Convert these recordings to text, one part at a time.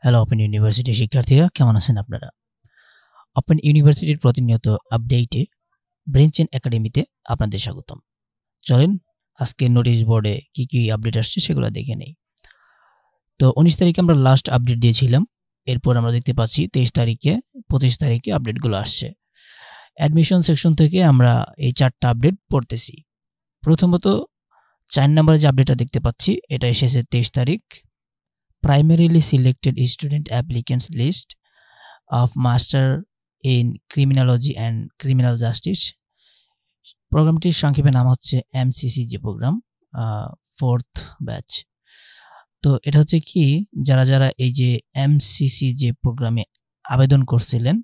Hello open university শিক্ষার্থীরা, কেমন আছেন আপনারা? ওপেন ইউনিভার্সিটির প্রতিনিয়ত আপডেটে ব্রেনচেন একাডেমিতে আপনাদের স্বাগতম। চলেন আজকে নোটিশ বোর্ডে কি আপডেট আসছে সেগুলো দেখে নেই। তো 19 তারিখে আমরা লাস্ট আপডেট দিয়েছিলাম। এরপর আমরা দেখতে পাচ্ছি 23 তারিখে 25 তারিখে আপডেটগুলো আসছে। অ্যাডমিশন সেকশন থেকে আমরা এই 4টা আপডেট পড়তেছি। প্রথমত 4 নম্বরে যে আপডেটটা দেখতে পাচ্ছি এটা এসেছে 23 তারিখ। Primarily selected student applicants list of Master in Criminology and Criminal Justice। প্রোগ্রামটির সংক্ষেপে নাম হচ্ছে এমসিসিজি প্রোগ্রাম, 4th ব্যাচ। তো এটা হচ্ছে কি, যারা এই যে এমসিসিজি প্রোগ্রামে আবেদন করছিলেন,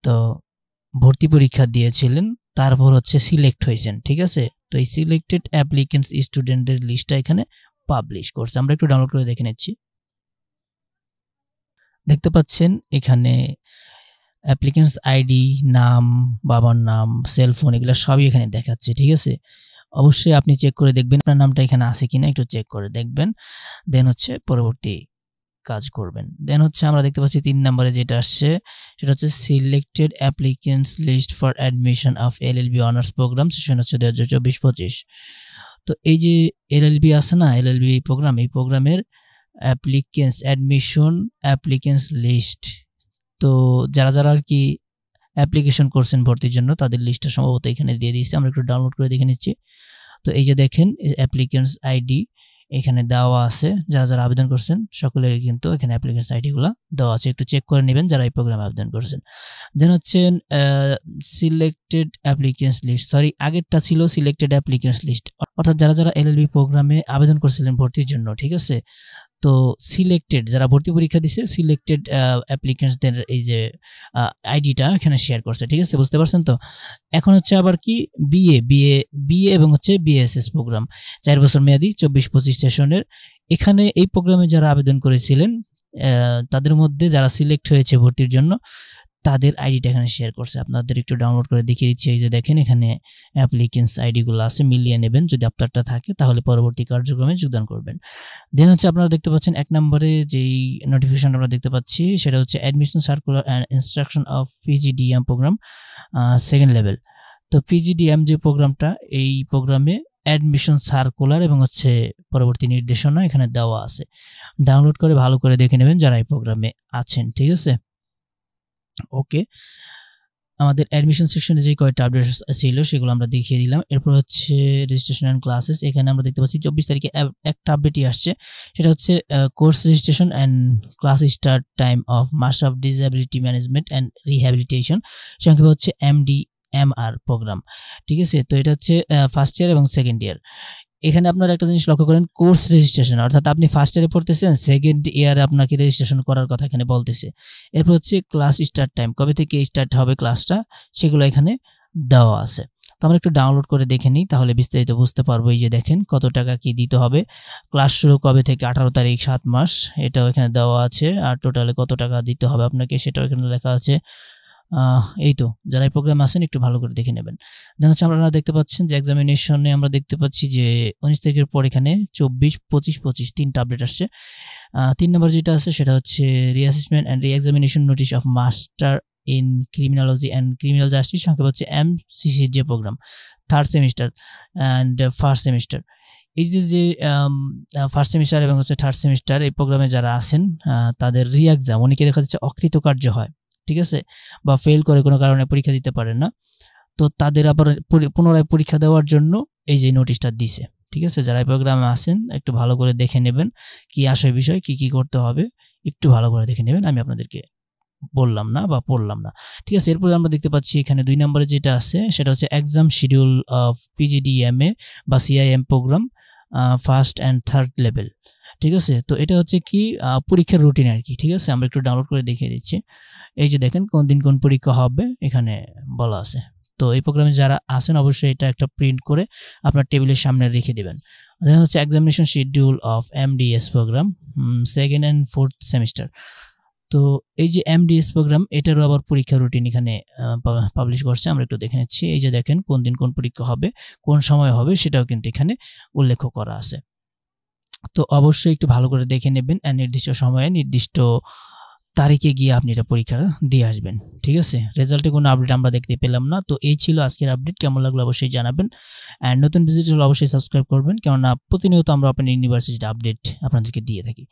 তো ভর্তি পরীক্ষা দিয়েছিলেন, তারপর হচ্ছে সিলেক্ট হয়েছেন, ঠিক আছে। তো এই সিলেক্টেড অ্যাপ্লিকেন্টস স্টুডেন্টদের লিস্টটা এখানে পাবলিশ করছে। আমরা একটু ডাউনলোড করে দেখে নিচ্ছি। দেখতে পাচ্ছেন এখানে অ্যাপ্লিকেন্টস আইডি, নাম, বাবার নাম, সেলফোন, এগুলো সবই এখানে দেখাচ্ছে, ঠিক আছে। অবশ্যই আপনি চেক করে দেখবেন আপনার নামটা এখানে আছে কিনা, একটু চেক করে দেখবেন, দেন হচ্ছে পরবর্তী কাজ করবেন। দেন হচ্ছে আমরা দেখতে পাচ্ছি 3 নম্বরে যেটা আসছে সেটা হচ্ছে selected applicants list for admission of LLB honours program session হচ্ছে 2024-25। তো এই যে এলএলবি আছে না, এলএলবি প্রোগ্রাম, এই প্রোগ্রামের অ্যাপ্লিকেন্টস অ্যাডমিশন অ্যাপ্লিকেন্টস লিস্ট, তো যারা আর কি অ্যাপ্লিকেশন করছেন ভর্তির জন্য তাদের লিস্টটা সম্ভবত এখানে দিয়ে দিয়েছে। আমরা একটু ডাউনলোড করে দেখে নিচ্ছি। তো এই যে দেখেন অ্যাপ্লিকেন্টস আইডি এখানে দেওয়া আছে, যারা আবেদন করছেন সকলের কিন্তু এখানে অ্যাপ্লিকেন্টস আইডিগুলো দেওয়া আছে, একটু চেক করে নেবেন যারা এই প্রোগ্রামে আবেদন করছেন। দেন হচ্ছে সিলেক্টেড অ্যাপ্লিকেন্টস লিস্ট, সরি আগেরটা ছিল সিলেক্টেড অ্যাপ্লিকেন্টস লিস্ট, অর্থাৎ যারা এলএলবি প্রোগ্রামে আবেদন করছিলেন ভর্তির জন্য, ঠিক আছে। তো সিলেক্টেড যারা ভর্তি পরীক্ষা দিছে সিলেক্টেড অ্যাপ্লিকেন্টসদের এই যে আইডিটা এখানে শেয়ার করছে, ঠিক আছে, বুঝতে পারছেন তো। এখন হচ্ছে আবার কি বিএ এবং হচ্ছে বিএসএস প্রোগ্রাম 4 বছর মেয়াদি 24-25 সেশনের, এখানে এই প্রোগ্রামে যারা আবেদন করেছিলেন তাদের মধ্যে যারা সিলেক্ট হয়েছে ভর্তির জন্য তাদের আইডিটা এখানে শেয়ার করছে। আপনাদের একটু ডাউনলোড করে দেখিয়ে দিচ্ছি। এই যে দেখেন এখানে অ্যাপ্লিকেন্টস আইডিগুলো আছে, মিলিয়ে নেবেন, যদি আপনারটা থাকে তাহলে পরবর্তী কার্যক্রমে যোগদান করবেন। দেন হচ্ছে আপনারা দেখতে পাচ্ছেন 1 নম্বরে যেই নোটিফিকেশন আমরা দেখতে পাচ্ছি সেটা হচ্ছে admission circular and instruction of PGDM program 2nd লেভেল। তো পিজিডিএম যে প্রোগ্রামটা, এই প্রোগ্রামে অ্যাডমিশন সার্কুলার এবং হচ্ছে পরবর্তী নির্দেশনা এখানে দেওয়া আছে। ডাউনলোড করে ভালো করে দেখে নেবেন যারা এই প্রোগ্রামে আছেন, ঠিক আছে। ওকে, আমাদের অ্যাডমিশন সেকশনে যে কয়টা আপডেট ছিল সেগুলো আমরা দেখিয়ে দিলাম। এরপর হচ্ছে রেজিস্ট্রেশন অ্যান্ড ক্লাসেস, এখানে আমরা দেখতে পাচ্ছি 24 তারিখে একটা আপডেটই আসছে, সেটা হচ্ছে course registration and class start time of master of disability management and rehabilitation, সংক্ষেপে হচ্ছে MDMR প্রোগ্রাম, ঠিক আছে। তো এটা হচ্ছে ফার্স্ট ইয়ার এবং সেকেন্ড ইয়ার। এখানে আপনারা একটা জিনিস লক্ষ্য করেন, কোর্স রেজিস্ট্রেশন, অর্থাৎ আপনি ফার্স্ট ইয়ারে পড়তেছেন, সেকেন্ড ইয়ারে আপনাকে রেজিস্ট্রেশন করার কথা এখানে বলতেছে। এরপর হচ্ছে ক্লাস স্টার্ট টাইম, কবে থেকে স্টার্ট হবে ক্লাসটা সেগুলো এখানে দেওয়া আছে। তো আমরা একটু ডাউনলোড করে দেখে নিই, তাহলে বিস্তারিত বুঝতে পারবো। এই যে দেখেন কত টাকা কি দিতে হবে, ক্লাস শুরু কবে থেকে 18 তারিখ 7 মাস, এটাও এখানে দেওয়া আছে, আর টোটালে কত টাকা দিতে হবে আপনাকে সেটাও এখানে লেখা আছে। এই তো যারা এই প্রোগ্রামে আছেন একটু ভালো করে দেখে নেবেন। দেন হচ্ছে আপনারা দেখতে পাচ্ছেন যে এক্সামিনেশনে আমরা দেখতে পাচ্ছি যে 19 তারিখের পর এখানে 24-25 3টা আপডেট আসছে। 3 নম্বর যেটা আছে সেটা হচ্ছে reassessment and reexamination notice of master in criminology and criminal justice, সংক্ষেপে হচ্ছে MCCJ programme 3rd semester and 1st semester. এই যে ফার্স্ট সেমিস্টার এবং হচ্ছে 3rd সেমিস্টার এই প্রোগ্রামে যারা আছেন তাদের রিএক্সাম, অনেকে দেখা যাচ্ছে অকৃতকার্য হয়, ঠিক আছে, বা ফেল করে কোনো কারণে পরীক্ষা দিতে পারে না, তো তাদের আবার পুনরায় পরীক্ষা দেওয়ার জন্য এই যে নোটিশটা দিছে, ঠিক আছে। যারা এই প্রোগ্রামে আছেন একটু ভালো করে দেখে নেবেন কি আসে বিষয়, কি করতে হবে একটু ভালো করে দেখে নেবেন, আমি আপনাদেরকে বললাম না বা পড়লাম না, ঠিক আছে। এরপরে আমরা দেখতে পাচ্ছি এখানে 2 নম্বরে যেটা আছে সেটা হচ্ছে এক্সাম শিডিউল অফ পিজিডিএমএ বা সিআইএম programme 1st and 3rd level, ঠিক আছে। তো এটা হচ্ছে কি পরীক্ষার রুটিন আর কি, ঠিক আছে। আমরা একটু ডাউনলোড করে দেখিয়ে দিচ্ছি। এই যে দেখেন কোন দিন কোন পরীক্ষা হবে এখানে বলা আছে। তো এই প্রোগ্রামে যারা আছেন অবশ্যই এটা একটা প্রিন্ট করে আপনার টেবিলের সামনে রেখে দেবেন। দেন হচ্ছে examination schedule of MDS program 2nd and 4th semester. তো এই যে MDS প্রোগ্রাম এটারও আবার পরীক্ষা রুটিন এখানে পাবলিশ করছে, আমরা একটু দেখে নিচ্ছি। এই যে দেখেন কোন দিন কোন পরীক্ষা হবে, কোন সময় হবে সেটাও কিন্তু এখানে উল্লেখ করা আছে। তো অবশ্যই একটু ভালো করে দেখে নেবেন, নির্দিষ্ট সময়ে নির্দিষ্ট তারিখে গিয়ে আপনি এটা পরীক্ষা দিয়ে আসবেন। ঠিক আছে? রেজাল্টে কোনো আপডেট আমরা দেখতে পেলাম না। তো এই ছিল আজকের আপডেট। কেমন লাগলো অবশ্যই জানাবেন। নতুন ভিজিট হলে অবশ্যই সাবস্ক্রাইব করবেন, কেননা প্রতিনিয়ত আমরা ওপেন ইউনিভার্সিটির আপডেট আপনাদেরকে দিয়ে থাকি।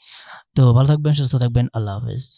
তো ভালো থাকবেন, সুস্থ থাকবেন। আল্লাহ হাফেজ।